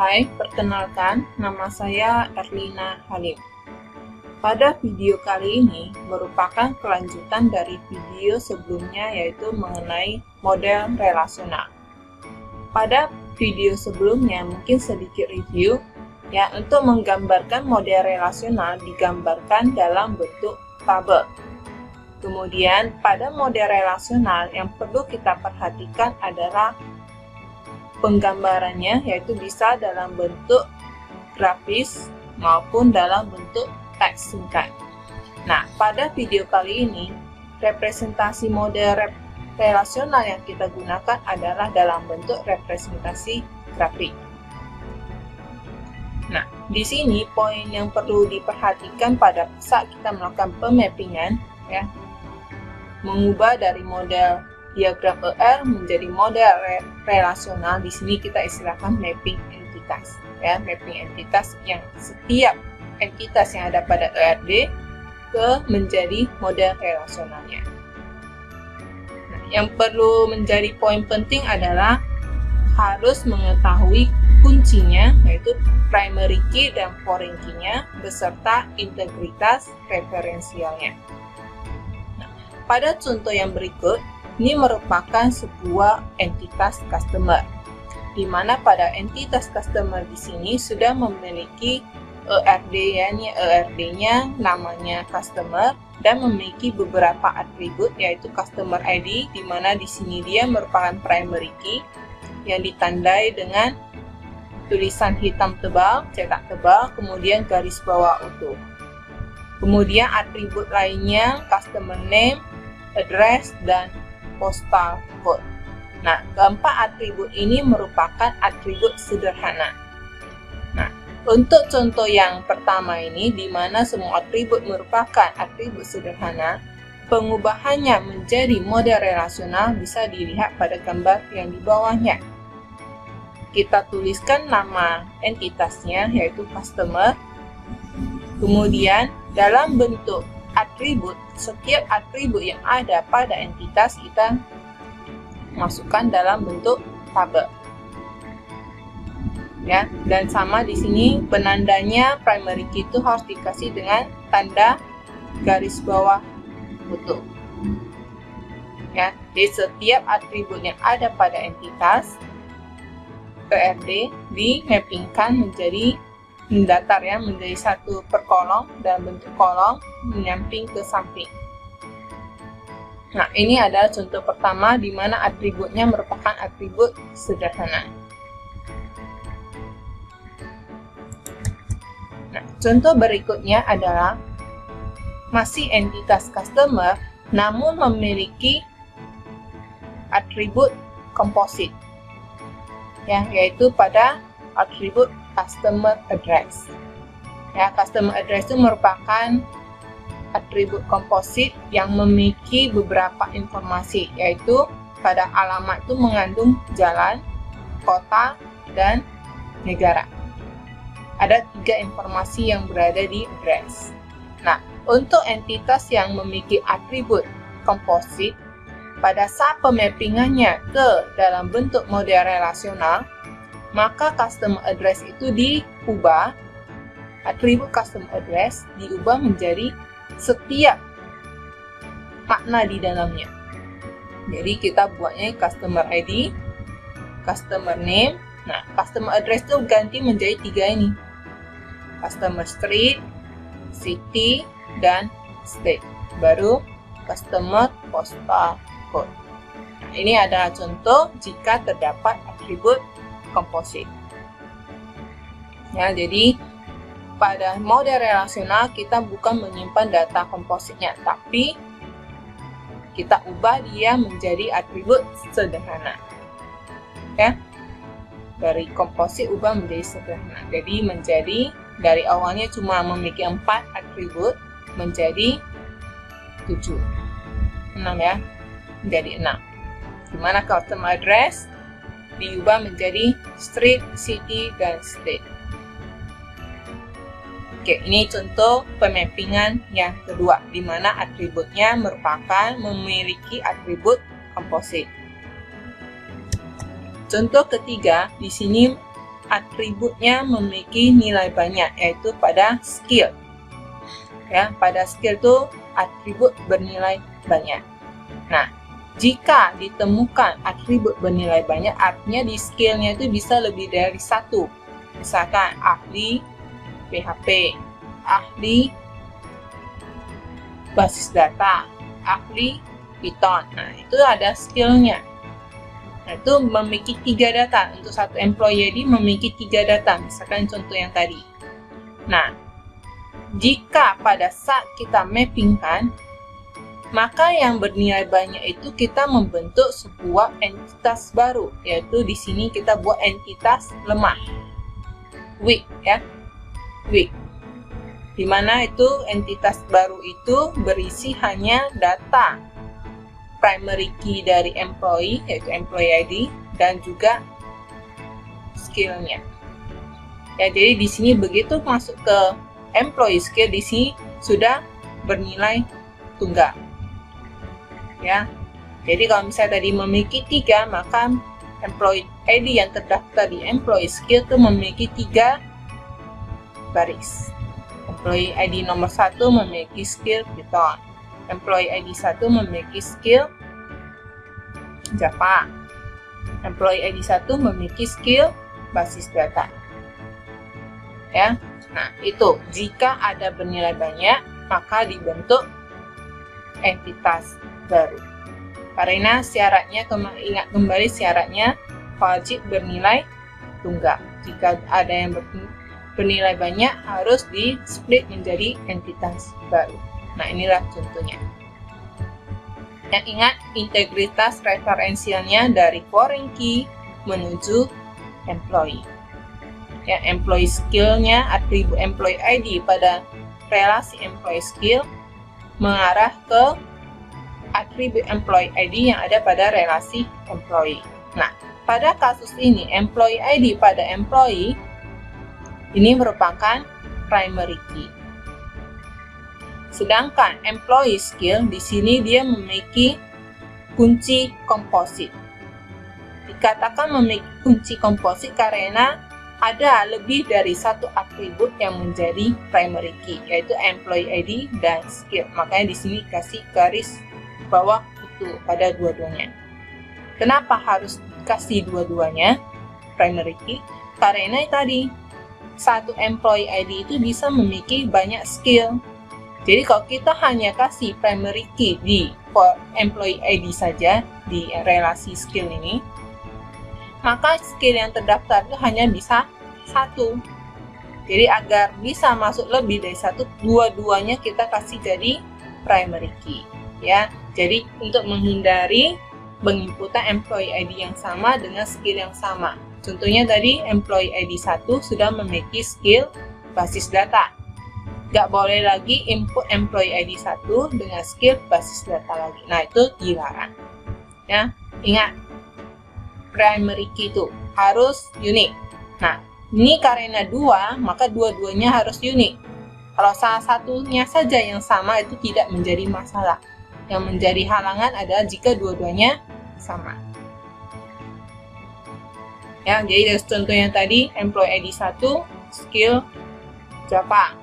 Hai, perkenalkan, nama saya Erlina Halim. Pada video kali ini merupakan kelanjutan dari video sebelumnya, yaitu mengenai model relasional. Pada video sebelumnya mungkin sedikit review, ya, untuk menggambarkan model relasional digambarkan dalam bentuk tabel. Kemudian pada model relasional yang perlu kita perhatikan adalah penggambarannya, yaitu bisa dalam bentuk grafis maupun dalam bentuk teks singkat. Nah, pada video kali ini, representasi model relasional yang kita gunakan adalah dalam bentuk representasi grafik. Nah, di sini poin yang perlu diperhatikan pada saat kita melakukan pemappingan, ya, mengubah dari model diagram ER menjadi model relasional. Di sini kita istilahkan mapping entitas, ya, mapping entitas yang setiap entitas yang ada pada ERD ke menjadi model relasionalnya. Nah, yang perlu menjadi poin penting adalah harus mengetahui kuncinya, yaitu primary key dan foreign key-nya beserta integritas referensialnya. Nah, pada contoh yang berikut, ini merupakan sebuah entitas customer, di mana pada entitas customer di sini sudah memiliki ERD, ya, ini ERD-nya namanya customer dan memiliki beberapa atribut, yaitu customer ID, di mana di sini dia merupakan primary key yang ditandai dengan tulisan hitam tebal, cetak tebal, kemudian garis bawah utuh. Kemudian atribut lainnya customer name, address, dan postal code. Nah, keempat atribut ini merupakan atribut sederhana. Nah, untuk contoh yang pertama ini, di mana semua atribut merupakan atribut sederhana, pengubahannya menjadi model relasional bisa dilihat pada gambar yang di bawahnya. Kita tuliskan nama entitasnya, yaitu customer. Kemudian, dalam bentuk atribut, setiap atribut yang ada pada entitas kita masukkan dalam bentuk tabel, ya. Dan sama di sini penandanya primary key itu harus dikasih dengan tanda garis bawah utuh, ya. Di setiap atribut yang ada pada entitas ERD dimappingkan menjadi mendatar, ya, menjadi satu per kolom dalam bentuk kolom menyamping ke samping. Nah, ini adalah contoh pertama di mana atributnya merupakan atribut sederhana. Nah, contoh berikutnya adalah masih entitas customer namun memiliki atribut komposit, ya, yaitu pada atribut customer address. Ya, customer address itu merupakan atribut komposit yang memiliki beberapa informasi, yaitu pada alamat itu mengandung jalan, kota, dan negara. Ada 3 informasi yang berada di address. Nah, untuk entitas yang memiliki atribut komposit, pada saat pemappingannya ke dalam bentuk model relasional, maka customer address itu diubah, atribut customer address diubah menjadi setiap makna di dalamnya. Jadi kita buatnya customer ID, customer name. Nah, customer address itu ganti menjadi 3 ini: customer street, city, dan state. Baru customer postal code. Nah, ini adalah contoh jika terdapat atribut komposit. Ya, jadi pada model relasional kita bukan menyimpan data kompositnya, tapi kita ubah dia menjadi atribut sederhana. Ya, dari komposit ubah menjadi sederhana. Jadi menjadi dari awalnya cuma memiliki 4 atribut menjadi 7, 6, ya, menjadi 6. Dimana customer address diubah menjadi street, city, dan state. Oke, ini contoh pemappingan yang kedua, di mana atributnya merupakan memiliki atribut komposit. Contoh ketiga, di sini atributnya memiliki nilai banyak, yaitu pada skill. Ya, pada skill itu atribut bernilai banyak. Nah, jika ditemukan atribut bernilai banyak, artinya di skillnya itu bisa lebih dari satu. Misalkan ahli PHP, ahli basis data, ahli Python. Nah, itu ada skillnya. Nah, itu memiliki 3 data. Untuk satu employee ID memiliki 3 data, misalkan contoh yang tadi. Nah, jika pada saat kita mappingkan, maka yang bernilai banyak itu kita membentuk sebuah entitas baru, yaitu di sini kita buat entitas lemah, weak, ya, weak. Dimana itu entitas baru itu berisi hanya data primary key dari employee, yaitu employee ID, dan juga skillnya. Ya, jadi di sini begitu masuk ke employee skill, di sini sudah bernilai tunggal. Ya, jadi kalau misalnya tadi memiliki 3, maka employee ID yang terdaftar di employee skill itu memiliki 3 baris. Employee ID nomor 1 memiliki skill Python. Employee ID 1 memiliki skill Java. Employee ID 1 memiliki skill basis data. Ya, nah itu jika ada bernilai banyak, maka dibentuk entitas baru. Karena syaratnya, ingat kembali syaratnya wajib bernilai tunggal. Jika ada yang bernilai banyak, harus di-split menjadi entitas baru. Nah, inilah contohnya. Yang ingat, integritas referensialnya dari foreign key menuju employee. Ya, employee skill-nya, atribut employee ID pada relasi employee skill mengarah ke atribut employee ID yang ada pada relasi employee. Nah, pada kasus ini, employee ID pada employee ini merupakan primary key. Sedangkan employee skill di sini dia memiliki kunci komposit. Dikatakan memiliki kunci komposit karena ada lebih dari satu atribut yang menjadi primary key, yaitu employee ID dan skill. Makanya di sini kasih garis bawah itu pada dua-duanya. Kenapa harus kasih dua-duanya primary key? Karena tadi satu employee ID itu bisa memiliki banyak skill. Jadi kalau kita hanya kasih primary key di employee ID saja di relasi skill ini, maka skill yang terdaftar itu hanya bisa satu. Jadi agar bisa masuk lebih dari satu, dua-duanya kita kasih jadi primary key. Ya, jadi untuk menghindari penginputan employee ID yang sama dengan skill yang sama. Contohnya tadi employee ID 1 sudah memiliki skill basis data. Nggak boleh lagi input employee ID 1 dengan skill basis data lagi. Nah, itu dilarang. Ya, ingat, primary key itu harus unik. Nah, ini karena 2, maka dua-duanya harus unik. Kalau salah satunya saja yang sama itu tidak menjadi masalah. Yang menjadi halangan adalah jika dua-duanya sama. Ya, jadi dari contoh yang tadi, employee ID 1 skill Java,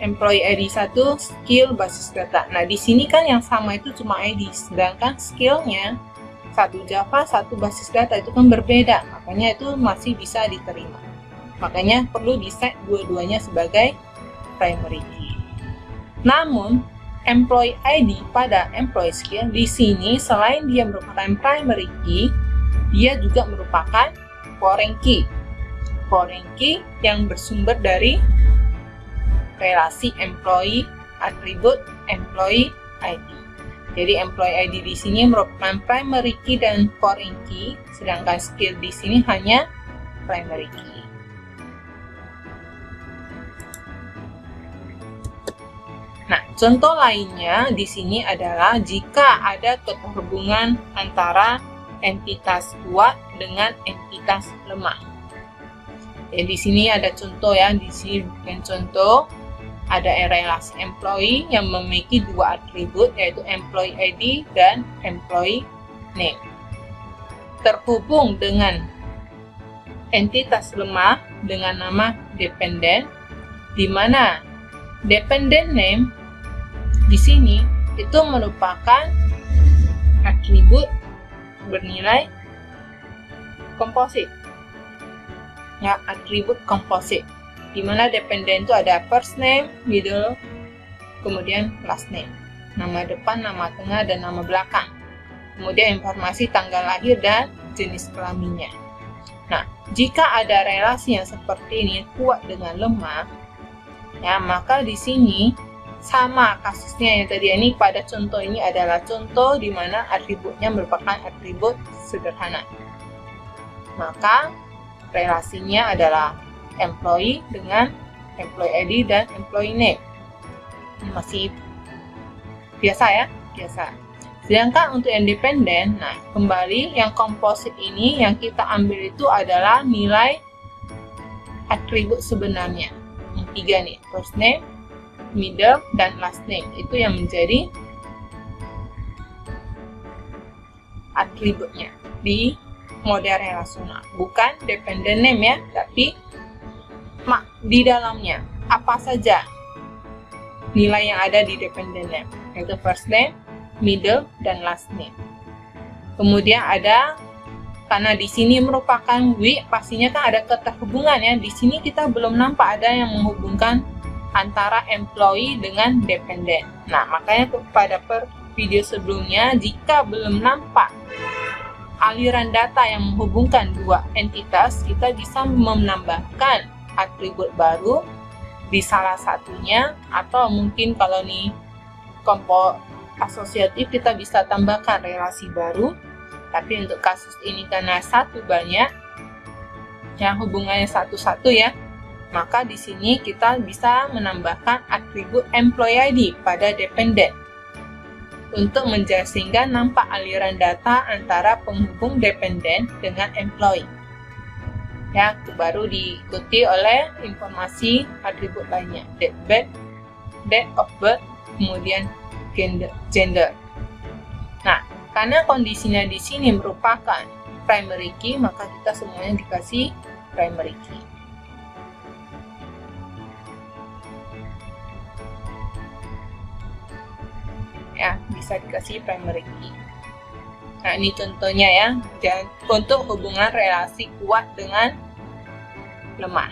employee ID 1 skill basis data. Nah, di sini kan yang sama itu cuma ID, sedangkan skillnya satu Java, satu basis data itu kan berbeda, makanya itu masih bisa diterima. Makanya perlu di-set dua-duanya sebagai primary key. Namun, employee ID pada employee skill di sini selain dia merupakan primary key, dia juga merupakan foreign key. Foreign key yang bersumber dari relasi employee atribut employee ID. Jadi employee ID di sini merupakan primary key dan foreign key, sedangkan skill di sini hanya primary key. Nah, contoh lainnya di sini adalah jika ada keterhubungan antara entitas kuat dengan entitas lemah. Ya, di sini ada contoh ya, di sini yang contoh ada relasi employee yang memiliki dua atribut, yaitu employee ID dan employee name. Terhubung dengan entitas lemah dengan nama dependent, di mana dependent name di sini itu merupakan atribut bernilai komposit. Ya, atribut komposit. Di mana dependent itu ada first name, middle, kemudian last name. Nama depan, nama tengah, dan nama belakang. Kemudian informasi tanggal lahir dan jenis kelaminnya. Nah, jika ada relasi yang seperti ini kuat dengan lemah, ya maka di sini sama kasusnya yang tadi ini. Pada contoh ini adalah contoh di mana atributnya merupakan atribut sederhana. Maka relasinya adalah employee dengan employee ID dan employee name. Ini masih biasa ya, biasa. Sedangkan untuk independen, nah kembali yang komposit ini yang kita ambil itu adalah nilai atribut sebenarnya. Yang tiga nih, first name, middle, dan last name. Itu yang menjadi atributnya di model relasional. Bukan dependent name ya, tapi di dalamnya apa saja nilai yang ada di dependent name, yaitu first name, middle, dan last name. Kemudian ada, karena di sini merupakan with, pastinya kan ada keterhubungan ya. Di sini kita belum nampak ada yang menghubungkan antara employee dengan dependent. Nah, makanya pada video sebelumnya, jika belum nampak aliran data yang menghubungkan dua entitas, kita bisa menambahkan atribut baru di salah satunya, atau mungkin kalau nih kompo asosiatif kita bisa tambahkan relasi baru. Tapi untuk kasus ini karena satu banyak yang hubungannya satu-satu ya, maka di sini kita bisa menambahkan atribut employee ID pada dependent untuk sehingga nampak aliran data antara penghubung dependent dengan employee. Ya, itu baru diikuti oleh informasi atribut lainnya, date of birth, kemudian gender. Nah, karena kondisinya di sini merupakan primary key, maka kita semuanya dikasih primary key. Ya, bisa dikasih primary key. Nah, ini contohnya ya, untuk hubungan relasi kuat dengan lemah.